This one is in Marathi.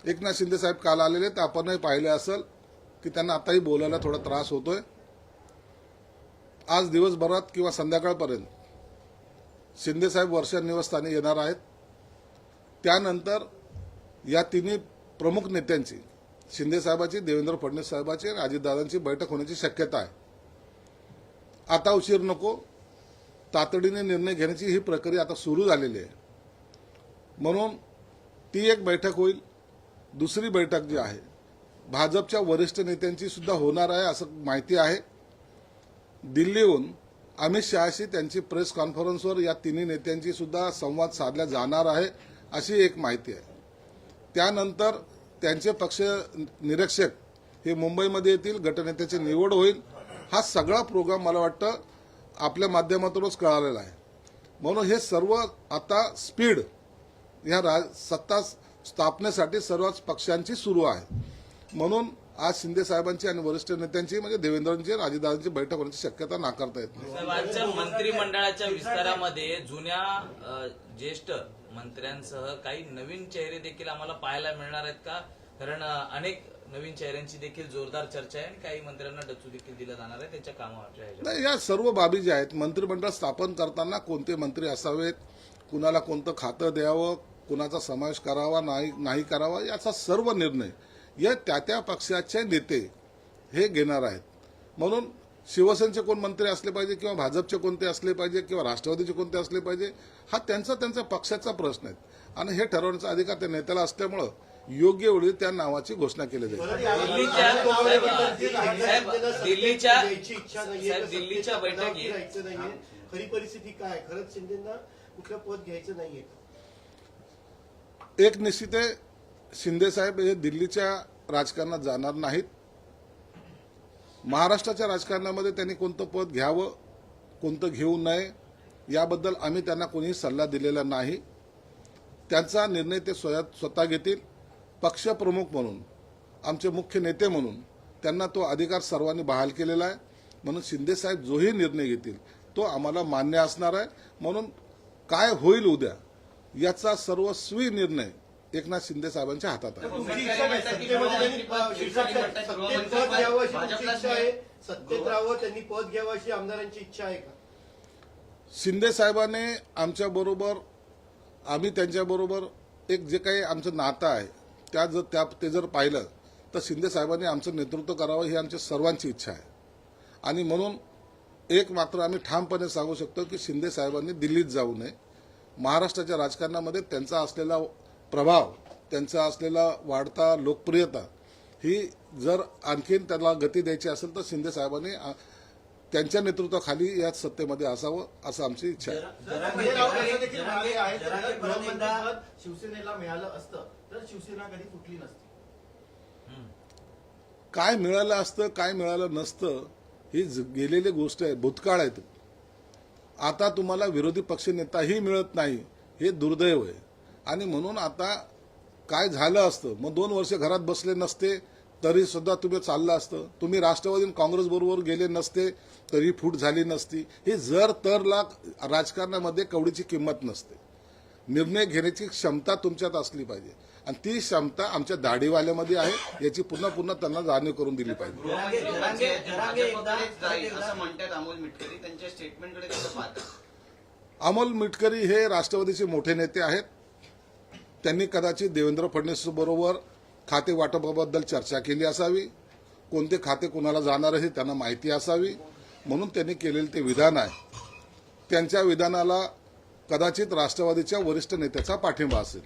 एकनाथ शिंदे साहेब काल आलेले तर आपणही पाहिले असेल की त्यांना आताही बोलायला थोडा त्रास होतोय। आज दिवसभरात किंवा संध्याकाळपर्यंत शिंदे साहेब वर्षा निवासस्थानी येणार आहेत। त्यानंतर या तिन्ही प्रमुख नेत्यांची शिंदे साहेबांची, देवेंद्र फडणवीस साहेबांची आणि अजितदादांची बैठक होण्याची शक्यता आहे। आता उशीर नको, तातडीने निर्णय घेण्याची ही प्रक्रिया आता सुरू झालेली आहे। म्हणून ती एक बैठक होईल। दुसरी बैठक जी आहे भाजपच्या वरिष्ठ नेत्यांची सुद्धा होणार आहे असं माहिती आहे। दिल्लीहून अमित शहाशी त्यांची प्रेस कॉन्फरन्सवर या तिन्ही नेत्यांची सुद्धा संवाद साधला जाणार आहे अशी एक माहिती आहे। त्यानंतर त्यांचे पक्ष निरीक्षक हे मुंबईमध्ये येतील, गटनेत्याची निवड होईल। हा सगळा प्रोग्राम मला वाटतं आपल्या माध्यमातूनच कळालेला आहे। म्हणून हे सर्व आता स्पीड या सत्ता स्थापनेसाठी सर्वच पक्षांची सुरू आहे। म्हणून आज शिंदे साहेबांची आणि वरिष्ठ नेत्यांची म्हणजे देवेंद्रांची आणि अजितदादांची बैठक होण्याची शक्यता नाकारता येत नाही। आजच्या मंत्रिमंडळाच्या विस्तारामध्ये जुन्या ज्येष्ठ मंत्र्यांसह काही नवीन चेहरे देखील आम्हाला पाहायला मिळणार आहेत का? कारण अनेक नवीन चेहऱ्यांची देखील जोरदार चर्चा आहे आणि काही मंत्र्यांना डचू देखील दिला जाणार आहे त्यांच्या कामाच्या। नाही, या सर्व बाबी ज्या आहेत मंत्रिमंडळ स्थापन करताना कोणते मंत्री असावेत, कुणाला कोणतं खातं द्यावं, कुणाचा समावेश करावा नाही करावा, याचा सर्व निर्णय या त्या पक्षाचे नेते हे घेणार आहेत। म्हणून शिवसेनेचे कोण मंत्री असले पाहिजे किंवा भाजपचे कोणते असले पाहिजे किंवा राष्ट्रवादीचे कोणते असले पाहिजे हा त्यांचा पक्षाचा प्रश्न आहे आणि हे ठरवण्याचा अधिकार त्या नेत्याला असल्यामुळे योग्य वेळी त्या नावाची घोषणा केली जाईल। दिल्लीच्या बैठकीत खरी परिस्थिती काय? खरंच शिंदेंना कुठलं पद घ्यायचं नाहीये? एक निश्चित आहे, शिंदे साहेब हे दिल्लीच्या राजकारणात जाणार नाहीत। महाराष्ट्राच्या राजकारणामध्ये त्यांनी कोणतं पद घ्यावं, कोणतं घेऊ नये याबद्दल आम्ही त्यांना कोणीही सल्ला दिलेला नाही। त्यांचा निर्णय ते स्वतः घेतील। पक्षप्रमुख म्हणून, आमचे मुख्य नेते म्हणून त्यांना तो अधिकार सर्वांनी बहाल केलेला आहे। म्हणून शिंदे साहेब जोही निर्णय घेतील तो आम्हाला मान्य असणार आहे। म्हणून काय होईल उद्या याचा सर्वस्वी निर्णय एकनाथ शिंदे साहेबांच्या हातात आहे। सत्तेत राहावं, त्यांनी पद घ्यावं अशी आमदारांची इच्छा आहे का? शिंदे साहेबांनी आमच्या बरोबर, आम्ही त्यांच्याबरोबर एक जे काही आमचं नातं आहे ते जर पाहिलं तर शिंदे साहेबांनी आमचं नेतृत्व करावं ही आमच्या सर्वांची इच्छा आहे। आणि म्हणून एक मात्र आम्ही ठामपणे सांगू शकतो की शिंदे साहेबांनी दिल्लीत जाऊ नये। महाराष्ट्राच्या राजकारणामध्ये त्यांचा असलेला प्रभाव, त्यांचा असलेला वाढता लोकप्रियता ही जर आणखीन त्याला गती द्यायची असेल तर शिंदे साहेबांनी त्यांच्या नेतृत्वाखाली या सत्तेमध्ये असावं असं आमची इच्छा आहे। शिवसेनेला मिळालं असतं तर शिवसेना कधी फुटली नसती। काय मिळालं असतं काय मिळालं नसतं ही गेलेली गोष्ट आहे, भूतकाळ आहे। आता तुम्हाला विरोधी पक्षनेताही मिळत नाही हे दुर्दैव आहे। आणि म्हणून आता काय झालं असतं, मग 2 वर्ष घरात बसले नसते तरी सुद्धा तुम्ही चाललं असतं, तुम्ही राष्ट्रवादी काँग्रेस बरोबर गेले नसते तरी फूट झाली नसती। हे जर तरला राजकारणामध्ये कवडीची किंमत नसते। निर्णय घेण्याची क्षमता तुमच्यात असली पाहिजे आणि ती क्षमता आमच्या दाढीवाल्यामध्ये आहे याची पुन्हा त्यांना जाणीव करून दिली पाहिजे। अमोल मिटकरी हे राष्ट्रवादीचे मोठे नेते आहेत। त्यांनी कदाचित देवेंद्र फडणवीस बरोबर खाते वाटपाबद्दल चर्चा केली असावी, कोणते खाते कुणाला जाणार आहे त्यांना माहिती असावी, म्हणून त्यांनी केलेले ते विधान आहे। त्यांच्या विधानाला कदाचित राष्ट्रवादीच्या वरिष्ठ नेत्याचा पाठिंबा असेल।